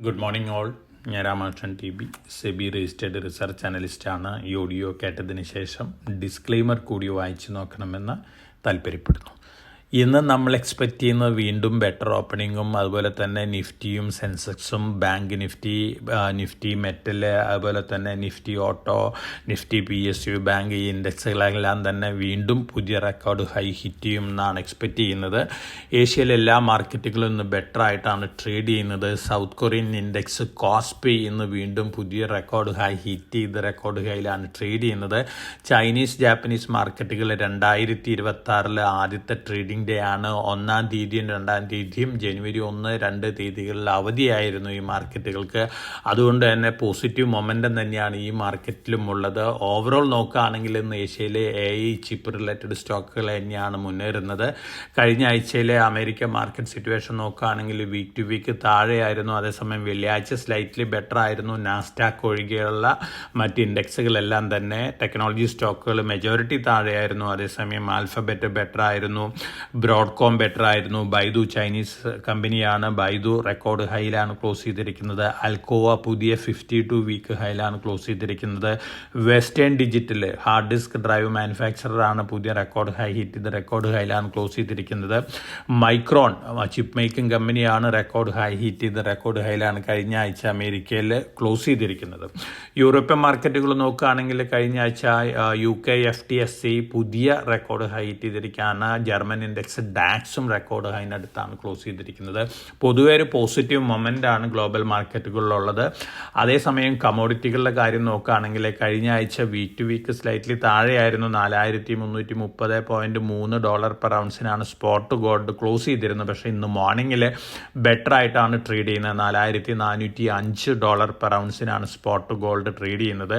Good morning all. ഞാൻ Ramakrishnan TB, SEBI registered research അനലിസ്റ്റാണ്. ഈ ഓഡിയോ കേട്ടതിന് ശേഷം ഡിസ്ക്ലെയിമർ കൂടി വായിച്ചു നോക്കണമെന്ന് താല്പര്യപ്പെടുന്നു. ഇന്ന് നമ്മൾ എക്സ്പെക്റ്റ് ചെയ്യുന്നത് വീണ്ടും ബെറ്റർ ഓപ്പണിങ്ങും അതുപോലെ തന്നെ നിഫ്റ്റിയും സെൻസെക്സും ബാങ്ക് നിഫ്റ്റി മെറ്റൽ അതുപോലെ തന്നെ Nifty auto, Nifty PSU bank, ഈ ഇൻഡെക്സുകളെല്ലാം തന്നെ വീണ്ടും പുതിയ റെക്കോർഡ് ഹൈ ഹിറ്റ് ചെയ്യും എന്നാണ് എക്സ്പെക്റ്റ് ചെയ്യുന്നത്. ഏഷ്യയിലെ എല്ലാ മാർക്കറ്റുകളും ഇന്ന് ബെറ്റർ ആയിട്ടാണ് ട്രേഡ് ചെയ്യുന്നത്. സൗത്ത് കൊറിയൻ ഇൻഡെക്സ് കോസ്പി ഇന്ന് വീണ്ടും പുതിയ റെക്കോർഡ് ഹൈ ഹിറ്റ് ചെയ്ത് റെക്കോർഡ് ഹൈയിലാണ് ട്രേഡ് ചെയ്യുന്നത്. ചൈനീസ് ജാപ്പനീസ് മാർക്കറ്റുകൾ 2026 ആദ്യത്തെ ട്രേഡിംഗ് ഡേ ആണ്. 1-ാം തീയതിയും 2-ാം തീയതിയും ജനുവരി 1, 2 തീയതികളിൽ അവധിയായിരുന്നു ഈ മാർക്കറ്റുകൾക്ക്. അതുകൊണ്ട് തന്നെ പോസിറ്റീവ് മൊമെൻറ്റം തന്നെയാണ് ഈ മാർക്കറ്റിലും ഉള്ളത്. ഓവറോൾ നോക്കുകയാണെങ്കിൽ ഇന്ന് ഏഷ്യയിലെ AI ചിപ്പ് റിലേറ്റഡ് സ്റ്റോക്കുകൾ തന്നെയാണ് മുന്നേറുന്നത്. കഴിഞ്ഞ ആഴ്ചയിലെ അമേരിക്കൻ മാർക്കറ്റ് സിറ്റുവേഷൻ നോക്കുകയാണെങ്കിൽ വീക്ക് ടു വീക്ക് താഴെയായിരുന്നു. അതേസമയം വെള്ളിയാഴ്ച സ്ലൈറ്റ്ലി ബെറ്റർ ആയിരുന്നു. നാസ്ഡാക്ക് ഒഴികെയുള്ള മറ്റ് ഇൻഡെക്സുകളെല്ലാം തന്നെ ടെക്നോളജി സ്റ്റോക്കുകൾ മെജോറിറ്റി താഴെയായിരുന്നു. അതേസമയം ആൽഫബറ്റ് ബെറ്റർ ആയിരുന്നു, ബ്രോഡ്കോം ബെറ്റർ ആയിരുന്നു. ബൈദു ചൈനീസ് കമ്പനിയാണ്, ബൈദു റെക്കോർഡ് ഹൈയിലാണ് ക്ലോസ് ചെയ്തിരിക്കുന്നത്. അൽക്കോവ പുതിയ 52 വീക്ക് ഹൈയിലാണ് ക്ലോസ് ചെയ്തിരിക്കുന്നത്. Western Digital hard disk drive മാനുഫാക്ചററാണ്, പുതിയ റെക്കോർഡ് ഹൈ ഹിറ്റ് ചെയ്ത് റെക്കോർഡ് ഹൈയിലാണ് ക്ലോസ് ചെയ്തിരിക്കുന്നത്. മൈക്രോൺ ചിപ്പ് മേക്കിംഗ് കമ്പനിയാണ്, റെക്കോർഡ് ഹൈ ഹിറ്റ് ചെയ്ത് റെക്കോർഡ് ഹൈയിലാണ് കഴിഞ്ഞ ആഴ്ച അമേരിക്കയിൽ ക്ലോസ് ചെയ്തിരിക്കുന്നത്. യൂറോപ്യൻ മാർക്കറ്റുകൾ നോക്കുകയാണെങ്കിൽ കഴിഞ്ഞ ആഴ്ച UK FTSE പുതിയ റെക്കോർഡ് ഹൈ ഹിറ്റ് ചെയ്തിരിക്കുകയാണ്. ജർമ്മൻ ഇൻഡെക്സ് ഡാക്സും റെക്കോർഡ് ഹൈനടുത്താണ് ക്ലോസ് ചെയ്തിരിക്കുന്നത്. പൊതുവെ ഒരു പോസിറ്റീവ് മൊമെൻ്റ് ആണ് ഗ്ലോബൽ മാർക്കറ്റുകളിലുള്ളത്. അതേസമയം കമോഡിറ്റികളുടെ കാര്യം നോക്കുകയാണെങ്കിൽ കഴിഞ്ഞ ആഴ്ച വീക്ക് ടു വീക്ക് സ്ലൈറ്റ്ലി താഴെയായിരുന്നു. $4,330.3 പെർ ഔൺസിനാണ് സ്പോട്ട് ഗോൾഡ് ക്ലോസ് ചെയ്തിരുന്നത്. പക്ഷേ ഇന്ന് മോർണിംഗിൽ ബെറ്റർ ആയിട്ടാണ് ട്രേഡ് ചെയ്യുന്നത്. $4,405 പെർ ഔൺസിനാണ് സ്പോട്ട് ഗോൾഡ് ട്രേഡ് ചെയ്യുന്നത്.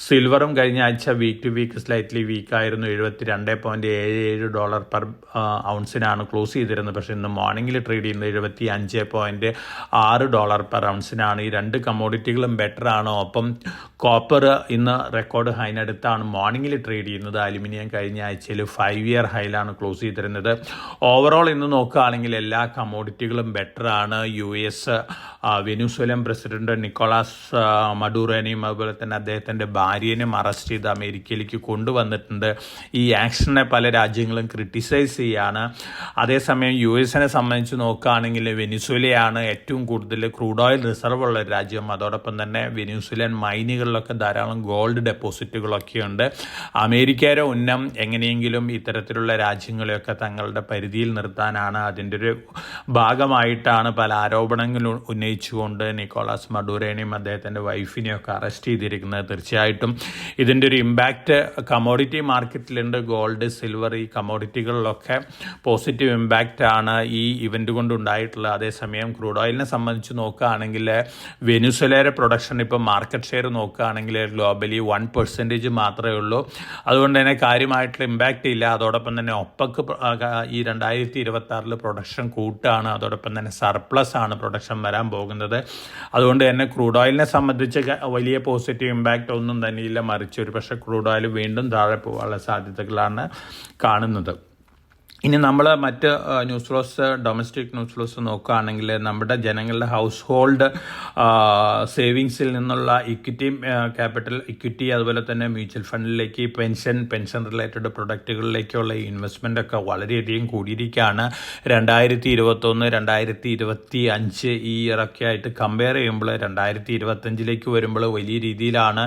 സിൽവറും കഴിഞ്ഞ ആഴ്ച വീക്ക് ടു വീക്ക് സ്ലൈറ്റ്ലി വീക്കായിരുന്നു. $72.77 പെർ ഔൺസിനാണ് ക്ലോസ് ചെയ്തിരുന്നത്. പക്ഷേ ഇന്ന് മോർണിംഗിൽ ട്രേഡ് ചെയ്യുന്നത് $75.6 പെർ ഔൺസിനാണ്. ഈ രണ്ട് കമ്മോഡിറ്റികളും ബെറ്റർ ആണ്. ഒപ്പം കോപ്പർ ഇന്ന് റെക്കോർഡ് ഹൈനടുത്താണ് മോർണിംഗിൽ ട്രേഡ് ചെയ്യുന്നത്. അലുമിനിയം കഴിഞ്ഞ ആഴ്ചയിൽ 5 ഇയർ ഹൈയിലാണ് ക്ലോസ് ചെയ്തിരുന്നത്. ഓവറോൾ ഇന്ന് നോക്കുകയാണെങ്കിൽ എല്ലാ കമ്മോഡിറ്റികളും ബെറ്റർ ആണ്. US വെനിസ്വേലൻ പ്രസിഡന്റ് നിക്കോളാസ് മഡൂറോനെയും അതുപോലെ തന്നെ അദ്ദേഹത്തിൻ്റെ ഭാര്യനെയും അറസ്റ്റ് ചെയ്ത് അമേരിക്കയിലേക്ക് കൊണ്ടുവന്നിട്ടുണ്ട്. ഈ ആക്ഷനെ പല രാജ്യങ്ങളും ക്രിട്ടിസൈസ് ചെയ്യാണ്. അതേസമയം US-നെ സംബന്ധിച്ച് നോക്കുകയാണെങ്കിൽ വെനിസ്വേലയാണ് ഏറ്റവും കൂടുതൽ ക്രൂഡ് ഓയിൽ റിസർവ് ഉള്ള രാജ്യം. അതോടൊപ്പം തന്നെ വെനിസ്വേലൻ മൈനുകളിലൊക്കെ ധാരാളം ഗോൾഡ് ഡെപ്പോസിറ്റുകളൊക്കെ ഉണ്ട്. അമേരിക്കയുടെ ഉന്നം എങ്ങനെയെങ്കിലും ഇത്തരത്തിലുള്ള രാജ്യങ്ങളെയൊക്കെ തങ്ങളുടെ പരിധിയിൽ നിർത്താനാണ്. അതിൻ്റെ ഒരു ഭാഗമായിട്ടാണ് പല ആരോപണങ്ങളും ഉന്നയിച്ചുകൊണ്ട് നിക്കോളാസ് മഡൂറോനെയും അദ്ദേഹത്തിൻ്റെ വൈഫിനെയൊക്കെ അറസ്റ്റ് ചെയ്തിരിക്കുന്നത്. തീർച്ചയായിട്ടും ഇതിൻ്റെ ഒരു ഇമ്പാക്റ്റ് കമോഡിറ്റി മാർക്കറ്റിലുണ്ട്. ഗോൾഡ്, സിൽവർ, ഈ കമോഡിറ്റികളിലൊക്കെ പോസിറ്റീവ് ഇമ്പാക്റ്റ് ആണ് ഈ ഇവൻ്റ് കൊണ്ടുണ്ടായിട്ടുള്ളത്. അതേസമയം ക്രൂഡ് ഓയിലിനെ സംബന്ധിച്ച് നോക്കുകയാണെങ്കിൽ വെനിസ്വേലയുടെ പ്രൊഡക്ഷൻ ഇപ്പോൾ മാർക്കറ്റ് ഷെയർ നോക്കുകയാണെങ്കിൽ ഗ്ലോബലി 1% മാത്രമേ ഉള്ളൂ. അതുകൊണ്ട് തന്നെ കാര്യമായിട്ടുള്ള ഇമ്പാക്റ്റ് ഇല്ല. അതോടൊപ്പം തന്നെ ഒപ്പക്ക് ഈ 2026 പ്രൊഡക്ഷൻ കൂട്ടാണ്. അതോടൊപ്പം തന്നെ സർപ്ലസ് ആണ് പ്രൊഡക്ഷൻ വരാൻ പോകുന്നത്. അതുകൊണ്ട് തന്നെ ക്രൂഡ് ഓയിലിനെ സംബന്ധിച്ച് വലിയ പോസിറ്റീവ് ഇമ്പാക്റ്റ് ഒന്നും തന്നെയില്ല. മറിച്ച് ഒരു പക്ഷേ ക്രൂഡ് ഓയിൽ വീണ്ടും താഴെ പോകാനുള്ള സാധ്യതകളാണ് കാണുന്നത്. ഇനി നമ്മൾ മറ്റ് news flows, domestic news flows നോക്കുകയാണെങ്കിൽ നമ്മുടെ ജനങ്ങളുടെ ഹൗസ് ഹോൾഡ് സേവിങ്സിൽ നിന്നുള്ള ക്യാപിറ്റൽ ഇക്വിറ്റി അതുപോലെ തന്നെ മ്യൂച്വൽ ഫണ്ടിലേക്ക് പെൻഷൻ റിലേറ്റഡ് പ്രൊഡക്റ്റുകളിലേക്കുള്ള ഇൻവെസ്റ്റ്മെൻ്റ് ഒക്കെ വളരെയധികം കൂടിയിരിക്കുകയാണ്. 2021, 2025 ഈ ഇയറൊക്കെ ആയിട്ട് കമ്പയർ ചെയ്യുമ്പോൾ 2025 വരുമ്പോൾ വലിയ രീതിയിലാണ്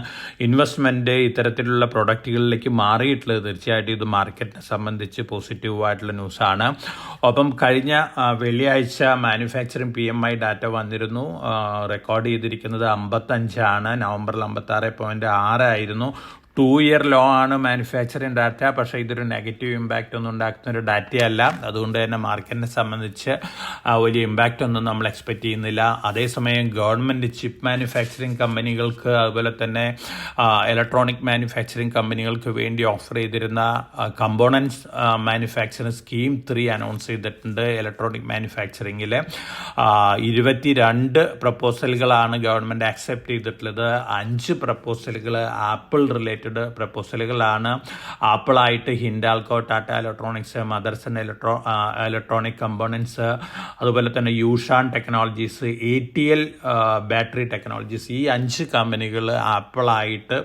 ഇൻവെസ്റ്റ്മെൻറ്റ് ഇത്തരത്തിലുള്ള പ്രൊഡക്റ്റുകളിലേക്ക് മാറിയിട്ടുള്ളത്. തീർച്ചയായിട്ടും ഇത് മാർക്കറ്റിനെ സംബന്ധിച്ച് പോസിറ്റീവായിട്ട് ന്യൂസാണ്. ഒപ്പം കഴിഞ്ഞ വെള്ളിയാഴ്ച മാനുഫാക്ചറിംഗ് PMI ഡാറ്റ വന്നിരുന്നു. റെക്കോർഡ് ചെയ്തിരിക്കുന്നത് 55 ആണ്. നവംബറിൽ 56.6 ആയിരുന്നു. 2 ഇയർ ലോ ആണ് മാനുഫാക്ചറിങ് ഡാറ്റ. പക്ഷേ ഇതൊരു നെഗറ്റീവ് ഇമ്പാക്റ്റ് ഒന്നും ഉണ്ടാക്കുന്ന ഒരു ഡാറ്റയല്ല. അതുകൊണ്ട് തന്നെ മാർക്കറ്റിനെ സംബന്ധിച്ച് വലിയ ഇമ്പാക്റ്റ് ഒന്നും നമ്മൾ എക്സ്പെക്റ്റ് ചെയ്യുന്നില്ല. അതേസമയം ഗവൺമെൻറ് ചിപ്പ് മാനുഫാക്ചറിങ് കമ്പനികൾക്ക് അതുപോലെ തന്നെ ഇലക്ട്രോണിക് മാനുഫാക്ചറിങ് കമ്പനികൾക്ക് വേണ്ടി ഓഫർ ചെയ്തിരുന്ന കമ്പോണൻസ് മാനുഫാക്ചറിങ് സ്കീം 3 അനൗൺസ് ചെയ്തിട്ടുണ്ട്. ഇലക്ട്രോണിക് മാനുഫാക്ചറിങ്ങിൽ 22 പ്രപ്പോസലുകളാണ് ഗവൺമെൻറ് ആക്സെപ്റ്റ് ചെയ്തിട്ടുള്ളത്. 5 പ്രപ്പോസലുകൾ ആപ്പിൾ റിലേറ്റഡ് റിലേറ്റഡ് പ്രപ്പോസലുകളാണ് ആപ്പിളായിട്ട് Hindalco, Tata Electronics, Motherson Electronic Components, അതുപോലെ തന്നെ Yushan Technologies, ATL Battery Technologies, ഈ 5 കമ്പനികൾ ആപ്പിളായിട്ട്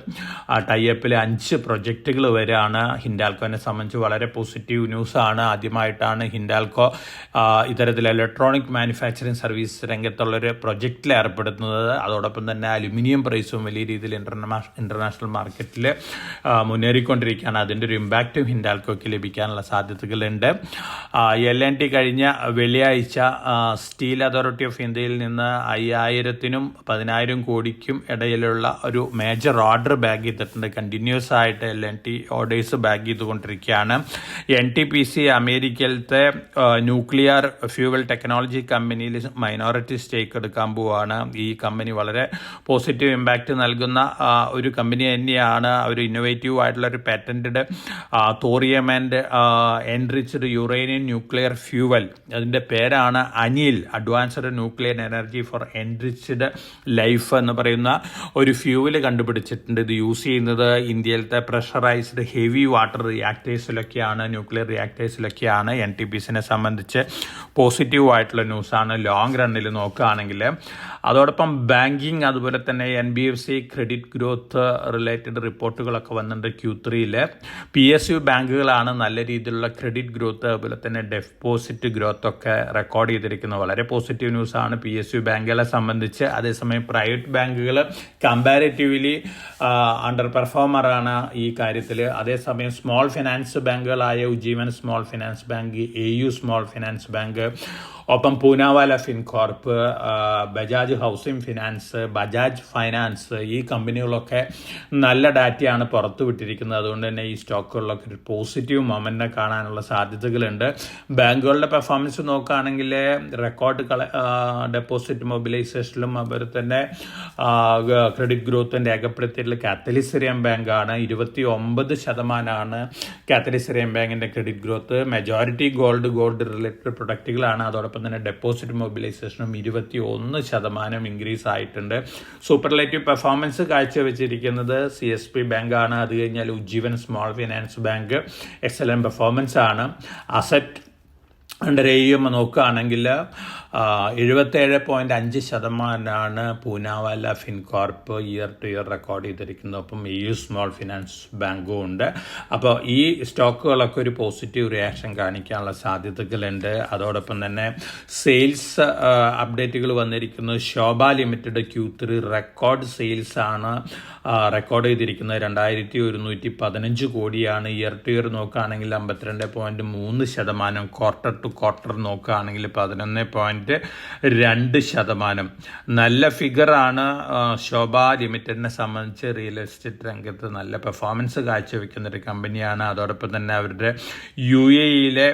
ടൈപ്പിൽ 5 പ്രൊജക്റ്റുകൾ വരെയാണ്. ഹിൻഡാൽക്കോനെ സംബന്ധിച്ച് വളരെ പോസിറ്റീവ് ന്യൂസാണ്. ആദ്യമായിട്ടാണ് ഹിൻഡാൽക്കോ ഇത്തരത്തിൽ ഇലക്ട്രോണിക് മാനുഫാക്ചറിങ് സർവീസ് രംഗത്തുള്ളൊരു പ്രൊജക്റ്റിൽ ഏർപ്പെടുത്തുന്നത്. അതോടൊപ്പം തന്നെ അലുമിനിയം പ്രൈസും വലിയ രീതിയിൽ ഇൻ്റർനാഷണൽ മാർക്കറ്റിൽ മുന്നേറിക്കൊണ്ടിരിക്കുകയാണ്. അതിൻ്റെ ഒരു ഇമ്പാക്റ്റും ഹിൻഡാൽക്കോയ്ക്ക് ലഭിക്കാനുള്ള സാധ്യതകളുണ്ട്. L&T കഴിഞ്ഞ വെള്ളിയാഴ്ച സ്റ്റീൽ അതോറിറ്റി ഓഫ് ഇന്ത്യയിൽ നിന്ന് 5,000-നും 10,000 കോടിക്കും ഇടയിലുള്ള ഒരു മേജർ ഓർഡർ ബാഗ് ചെയ്തിട്ടുണ്ട്. കണ്ടിന്യൂസ് ആയിട്ട് L&T ഓർഡേഴ്സ് ബാഗ് ചെയ്തുകൊണ്ടിരിക്കുകയാണ്. NTPC അമേരിക്കയിലത്തെ ന്യൂക്ലിയർ ഫ്യൂവൽ ടെക്നോളജി കമ്പനിയിൽ മൈനോറിറ്റി സ്റ്റേക്ക് എടുക്കാൻ പോവുകയാണ്. ഈ കമ്പനി വളരെ പോസിറ്റീവ് ഇമ്പാക്റ്റ് നൽകുന്ന ഒരു കമ്പനി തന്നെയാണ്. ഒരു ഇന്നോവേറ്റീവ് ആയിട്ടുള്ള ഒരു patented thorium and enriched uranium nuclear fuel, അതിൻ്റെ പേരാണ് ANEEL, advanced nuclear energy for enriched life എന്ന് പറയുന്ന ഒരു ഫ്യൂവൽ കണ്ടുപിടിച്ചിട്ടുണ്ട്. ഇത് യൂസ് ചെയ്യുന്നത് ഇന്ത്യയിലത്തെ പ്രഷറൈസ്ഡ് ഹെവി വാട്ടർ റിയാക്ടേഴ്സിലൊക്കെയാണ്, ന്യൂക്ലിയർ റിയാക്ടേഴ്സിലൊക്കെയാണ്. NTPCനെ സംബന്ധിച്ച് പോസിറ്റീവ് ആയിട്ടുള്ള ന്യൂസാണ് ലോങ് റണ്ണിൽ നോക്കുകയാണെങ്കിൽ. അതോടൊപ്പം ബാങ്കിങ്, അതുപോലെ തന്നെ NBFC ക്രെഡിറ്റ് ഗ്രോത്ത് റിലേറ്റഡ് റിപ്പോർട്ടുകളൊക്കെ വന്നിട്ടുണ്ട്. Q3 PSU ബാങ്കുകളാണ് നല്ല രീതിയിലുള്ള ക്രെഡിറ്റ് ഗ്രോത്ത്, അതുപോലെ തന്നെ ഡെപ്പോസിറ്റ് ഗ്രോത്ത് ഒക്കെ റെക്കോർഡ് ചെയ്തിരിക്കുന്നത്. വളരെ പോസിറ്റീവ് ന്യൂസാണ് PSU ബാങ്കുകളെ സംബന്ധിച്ച്. അതേസമയം പ്രൈവറ്റ് ബാങ്കുകൾ കമ്പാരിറ്റീവ്ലി അണ്ടർ പെർഫോമറാണ് ഈ കാര്യത്തിൽ. അതേസമയം സ്മോൾ ഫിനാൻസ് ബാങ്കുകളായ Ujjivan small finance bank, AU small finance bank, ഒപ്പം Poonawalla Fincorp, Bajaj housing finance, Bajaj finance, ഈ കമ്പനികളൊക്കെ നല്ല ഡാറ്റയാണ് പുറത്തുവിട്ടിരിക്കുന്നത്. അതുകൊണ്ട് തന്നെ ഈ സ്റ്റോക്കുകളിലൊക്കെ ഒരു പോസിറ്റീവ് മൊമെൻ്റ് കാണാനുള്ള സാധ്യതകളുണ്ട്. ബാങ്കുകളുടെ പെർഫോമൻസ് നോക്കുകയാണെങ്കിൽ റെക്കോർഡ് ഡെപ്പോസിറ്റ് മൊബിലൈസേഷനിലും അതുപോലെ തന്നെ ക്രെഡിറ്റ് ഗ്രോത്തും രേഖപ്പെടുത്തിയിട്ടുള്ള കാത്തലിസറിയം ബാങ്കാണ്. 29% കാത്തലിസറിയം ബാങ്കിൻ്റെ credit growth. Majority gold related പ്രൊഡക്റ്റുകളാണ്. അതോടൊപ്പം തന്നെ ഡെപ്പോസിറ്റ് മൊബിലൈസേഷനും 21% ഇൻക്രീസ് ആയിട്ടുണ്ട്. സൂപ്പർലേറ്റീവ് പെർഫോമൻസ് കാഴ്ചവെച്ചിരിക്കുന്നത് CSB ബാങ്കാണ്. അത് കഴിഞ്ഞാൽ Ujjivan small finance bank excellent performance ആണ്. അസറ്റ് അണ്ടർ AUM നോക്കുകയാണെങ്കിൽ 77.5% Poonawalla Fincorp year to year record ചെയ്തിരിക്കുന്നു. അപ്പം AU സ്മോൾ ഫിനാൻസ് ബാങ്കും ഉണ്ട്. അപ്പോൾ ഈ സ്റ്റോക്കുകളൊക്കെ ഒരു പോസിറ്റീവ് റിയാക്ഷൻ കാണിക്കാനുള്ള സാധ്യതകളുണ്ട്. അതോടൊപ്പം തന്നെ സെയിൽസ് അപ്ഡേറ്റുകൾ വന്നിരിക്കുന്നത്. ശോഭ ലിമിറ്റഡ് Q3 റെക്കോർഡ് സെയിൽസ് ആണ് റെക്കോർഡ് ചെയ്തിരിക്കുന്നത്. 2,115 കോടിയാണ്. ഇയർ ടു ഇയർ നോക്കുകയാണെങ്കിൽ 52.3%, ക്വാർട്ടർ ടു ക്വാർട്ടർ നോക്കുകയാണെങ്കിൽ 11.2%. നല്ല ഫിഗറാണ്. ശോഭ ലിമിറ്റഡിനെ സംബന്ധിച്ച് റിയൽ എസ്റ്റേറ്റ് രംഗത്ത് നല്ല പെർഫോമൻസ് കാഴ്ചവെക്കുന്ന ഒരു കമ്പനിയാണ്. അതോടൊപ്പം തന്നെ അവരുടെ UAE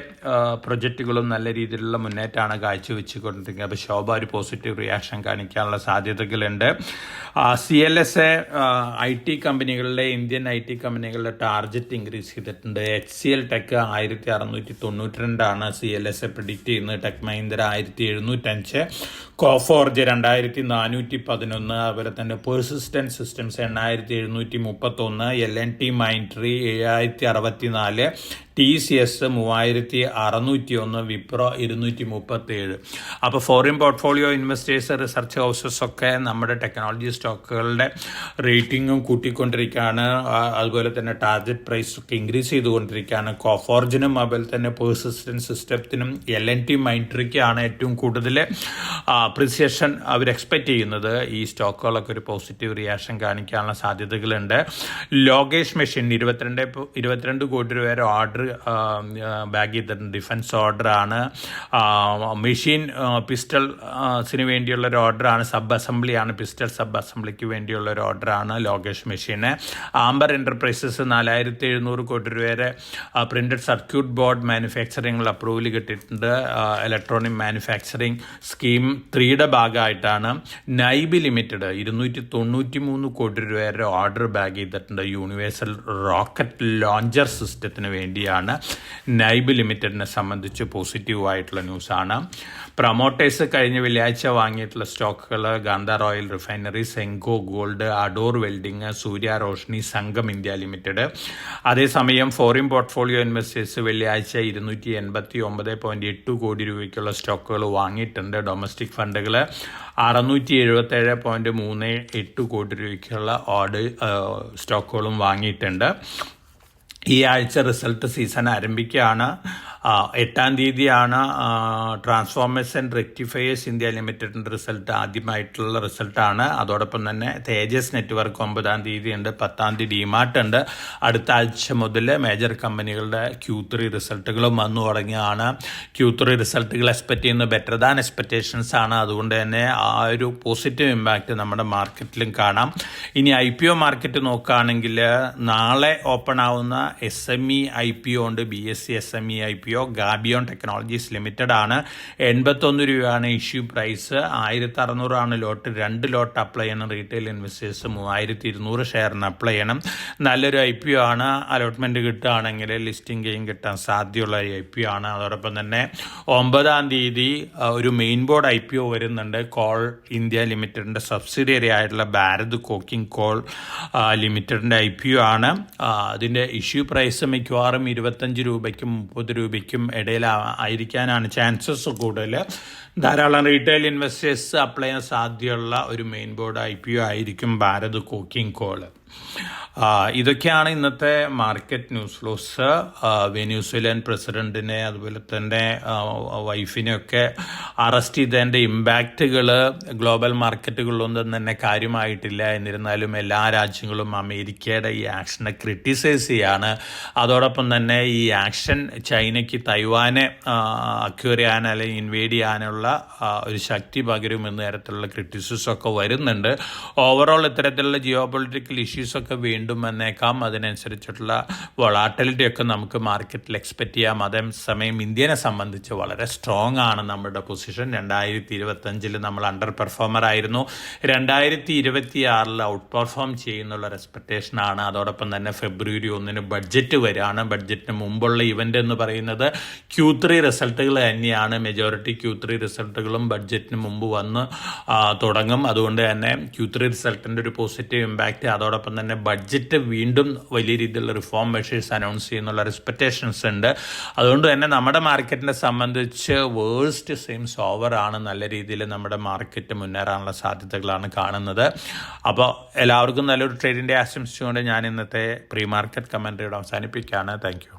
പ്രൊജക്റ്റുകളും നല്ല രീതിയിലുള്ള മുന്നേറ്റമാണ് കാഴ്ചവെച്ചുകൊണ്ടിരിക്കുന്നത്. അപ്പോൾ ശോഭ ഒരു പോസിറ്റീവ് റിയാക്ഷൻ കാണിക്കാനുള്ള സാധ്യതകളുണ്ട്. CLSA IT കമ്പനികളുടെ, ഇന്ത്യൻ IT കമ്പനികളുടെ ടാർഗറ്റ് ഇൻക്രീസ് ചെയ്തിട്ടുണ്ട്. HCL ടെക് 1692 CLSA പ്രിഡിക്റ്റ് ചെയ്യുന്നത്. ടെക് മഹീന്ദ്ര 1705, കോഫോർജ് 2411, അതുപോലെ തന്നെ persistent systems 8731, L&T മൈൻട്രി 7064, TCS 3601, Wipro 237. അപ്പോൾ foreign portfolio investors, research houses ഒക്കെ നമ്മുടെ ടെക്നോളജി സ്റ്റോക്കുകളുടെ റേറ്റിംഗും കൂട്ടിക്കൊണ്ടിരിക്കുകയാണ്. അതുപോലെ തന്നെ ടാർഗറ്റ് പ്രൈസ് ഒക്കെ ഇൻക്രീസ് ചെയ്തുകൊണ്ടിരിക്കുകയാണ്. കോഫോർജിനും അതുപോലെ തന്നെ പെർസിസ്റ്റന്റ് സിസ്റ്റത്തിനും L&T മൈൻട്രിക്കാണ് ഏറ്റവും കൂടുതൽ അപ്രിസിയേഷൻ അവർ എക്സ്പെക്റ്റ് ചെയ്യുന്നത്. ഈ സ്റ്റോക്കുകളൊക്കെ ഒരു പോസിറ്റീവ് റിയാക്ഷൻ കാണിക്കാനുള്ള സാധ്യതകളുണ്ട്. ലോകേഷ് മെഷീൻ 22 കോടി രൂപ ഓർഡർ ബാഗ് ചെയ്തിട്ടുണ്ട്. ഡിഫൻസ് ഓർഡറാണ്. മെഷീൻ പിസ്റ്റൾസിന് വേണ്ടിയുള്ള ഒരു ഓർഡറാണ്. സബ് അസംബ്ലിയാണ്, പിസ്റ്റൾ സബ് അസംബ്ലിക്ക് വേണ്ടിയുള്ള ഒരു ഓർഡറാണ് ലോകേഷ് മെഷീന്. ആംബർ എൻ്റർപ്രൈസസ് 4700 കോടി രൂപയുടെ പ്രിന്റഡ് സർക്യൂട്ട് ബോർഡ് മാനുഫാക്ചറിംഗിൽ അപ്രൂവൽ കിട്ടിയിട്ടുണ്ട്. ഇലക്ട്രോണിക് മാനുഫാക്ചറിംഗ് സ്കീം 3യുടെ ഭാഗമായിട്ടാണ്. നൈബ് ലിമിറ്റഡ് 293 കോടി രൂപയുടെ ഓർഡർ ബാഗ് ചെയ്തിട്ടുണ്ട്. യൂണിവേഴ്സൽ റോക്കറ്റ് ലോഞ്ചർ സിസ്റ്റത്തിന് വേണ്ടിയാണ്. ആണ്. നൈബ് ലിമിറ്റഡിനെ സംബന്ധിച്ച് പോസിറ്റീവായിട്ടുള്ള ന്യൂസാണ്. പ്രൊമോട്ടേഴ്സ് കഴിഞ്ഞ വെള്ളിയാഴ്ച വാങ്ങിയിട്ടുള്ള സ്റ്റോക്കുകൾ Gandhar oil refinery, Senco gold, Ador welding, Surya Roshni, Sangam India limited. അതേസമയം ഫോറിൻ പോർട്ട്ഫോളിയോ ഇൻവെസ്റ്റേഴ്സ് വെള്ളിയാഴ്ച 289.8 കോടി രൂപയ്ക്കുള്ള സ്റ്റോക്കുകൾ വാങ്ങിയിട്ടുണ്ട്. ഡൊമസ്റ്റിക് ഫണ്ടുകൾ 677.38 കോടി രൂപയ്ക്കുള്ള സ്റ്റോക്കുകളും വാങ്ങിയിട്ടുണ്ട്. ഈ ആഴ്ച റിസൾട്ട് സീസൺ ആരംഭിക്കുകയാണ്. 8-ാം തീയതിയാണ് ട്രാൻസ്ഫോമേഴ്സ് ആൻഡ് റെക്ടിഫയേഴ്സ് ഇന്ത്യ ലിമിറ്റഡിൻ്റെ റിസൾട്ട്, ആദ്യമായിട്ടുള്ള റിസൾട്ടാണ്. അതോടൊപ്പം തന്നെ തേജസ് നെറ്റ്വർക്ക് 9-ാം തീയതി ഉണ്ട്, 10-ാം തീയതി ഡിമാർട്ട് ഉണ്ട്. അടുത്ത ആഴ്ച മുതൽ മേജർ കമ്പനികളുടെ Q3 റിസൾട്ടുകളും വന്നു തുടങ്ങിയാണ്. Q3 റിസൾട്ടുകൾ എക്സ്പെക്ട് ചെയ്യുന്നത് ബെറ്റർ ദാൻ എക്സ്പെക്റ്റേഷൻസ് ആണ്. അതുകൊണ്ട് തന്നെ ആ ഒരു പോസിറ്റീവ് ഇമ്പാക്റ്റ് നമ്മുടെ മാർക്കറ്റിലും കാണാം. ഇനി IPO മാർക്കറ്റ് നോക്കുകയാണെങ്കിൽ നാളെ ഓപ്പൺ ആവുന്ന SME IPO ഉണ്ട്. BSE SME IPO gabion technologies limited ആണ്. 81 രൂപയാണ് ഇഷ്യൂ പ്രൈസ്. 1600 ആണ് ലോട്ട്. 2 ലോട്ട് അപ്ലൈ ചെയ്യണം. റീറ്റെയിൽ ഇൻവെസ്റ്റേഴ്സ് 3200 ഷെയറിന് അപ്ലൈ ചെയ്യണം. നല്ലൊരു IPO ആണ്. അലോട്ട്മെൻറ്റ് കിട്ടുകയാണെങ്കിൽ ലിസ്റ്റിംഗ് ഗെയിം കിട്ടാൻ സാധ്യതയുള്ള ഒരു IPO ആണ്. അതോടൊപ്പം തന്നെ 9-ാം തീയതി ഒരു മെയിൻ ബോർഡ് IPO വരുന്നുണ്ട്. കോൾ ഇന്ത്യ ലിമിറ്റഡിൻ്റെ സബ്സിഡിയറി ആയിട്ടുള്ള ഭാരത് കോക്കിംഗ് കോൾ ലിമിറ്റഡിൻ്റെ IPO ആണ്. അതിൻ്റെ ഇഷ്യൂ പ്രൈസ് മിക്കവാറും 25 രൂപയ്ക്കും 30 രൂപയ്ക്കും ഇടയിൽ ആയിരിക്കാനാണ് ചാൻസസ് കൂടുതൽ. ധാരാളം റീറ്റെയിൽ ഇൻവെസ്റ്റേഴ്സ് അപ്ലൈ ചെയ്യാൻ സാധ്യതയുള്ള ഒരു മെയിൻ ബോർഡ് IPO ആയിരിക്കും ഭാരത് കോക്കിംഗ് കോൾ. ഇതൊക്കെയാണ് ഇന്നത്തെ മാർക്കറ്റ് ന്യൂസ് ഫ്ലോസ്. വെനസ്വേലൻ പ്രസിഡന്റിനെ അതുപോലെ തന്നെ വൈഫിനെയൊക്കെ അറസ്റ്റ് ചെയ്തതിൻ്റെ ഇമ്പാക്റ്റുകൾ ഗ്ലോബൽ മാർക്കറ്റുകളിലൊന്നും തന്നെ കാര്യമായിട്ടില്ല. എന്നിരുന്നാലും എല്ലാ രാജ്യങ്ങളും അമേരിക്കയുടെ ഈ ആക്ഷനെ ക്രിട്ടിസൈസ് ചെയ്യാണ്. അതോടൊപ്പം തന്നെ ഈ ആക്ഷൻ ചൈനയ്ക്ക് തൈവാനെ അക്യൂർ ചെയ്യാൻ അല്ലെങ്കിൽ ഇൻവേഡ് ചെയ്യാനുള്ള ഒരു ശക്തി പകരുമെന്ന തരത്തിലുള്ള ക്രിറ്റിസിസമൊക്കെ വരുന്നുണ്ട്. ഓവറോൾ ഇത്തരത്തിലുള്ള ജിയോ പൊളിറ്റിക്കൽ ഇഷ്യൂസൊക്കെ വീണ്ടും വന്നേക്കാം. അതിനനുസരിച്ചിട്ടുള്ള വൊളാറ്റിലിറ്റി ഒക്കെ നമുക്ക് മാർക്കറ്റിൽ എക്സ്പെക്ട് ചെയ്യാം. അതേസമയം ഇന്ത്യനെ സംബന്ധിച്ച് വളരെ സ്ട്രോങ് ആണ് നമ്മുടെ പൊസിഷൻ. 2025 നമ്മൾ അണ്ടർ പെർഫോമർ ആയിരുന്നു. 2026 ഔട്ട് പെർഫോം ചെയ്യുന്നുള്ള എക്സ്പെക്റ്റേഷനാണ്. അതോടൊപ്പം തന്നെ ഫെബ്രുവരി 1 ബഡ്ജറ്റ് വരികയാണ്. ബഡ്ജറ്റിന് മുമ്പുള്ള ഇവൻ്റ് എന്ന് പറയുന്നത് Q3 റിസൾട്ടുകൾ തന്നെയാണ്. മെജോറിറ്റി Q3 റിസൾട്ടുകളും ബഡ്ജറ്റിന് മുമ്പ് വന്ന് തുടങ്ങും. അതുകൊണ്ട് തന്നെ Q3 റിസൾട്ടിൻ്റെ ഒരു പോസിറ്റീവ് ഇമ്പാക്റ്റ്, അതോടൊപ്പം തന്നെ ബഡ്ജറ്റ് വീണ്ടും വലിയ രീതിയിലുള്ള റിഫോം മെഷേഴ്സ് അനൗൺസ് ചെയ്യുന്നുള്ള എക്സ്പെക്റ്റേഷൻസ് ഉണ്ട്. അതുകൊണ്ട് തന്നെ നമ്മുടെ മാർക്കറ്റിനെ സംബന്ധിച്ച് വേഴ്സ്റ്റ് സെയിംസ് ഓവർ ആണ്. നല്ല രീതിയിൽ നമ്മുടെ മാർക്കറ്റ് മുന്നേറാനുള്ള സാധ്യതകളാണ് കാണുന്നത്. അപ്പോൾ എല്ലാവർക്കും നല്ലൊരു ട്രേഡിൻ്റെ ആശംസിച്ചുകൊണ്ട് ഞാൻ ഇന്നത്തെ പ്രീ മാർക്കറ്റ് കമൻട്രിയോട് അവസാനിപ്പിക്കുകയാണ്. Thank you.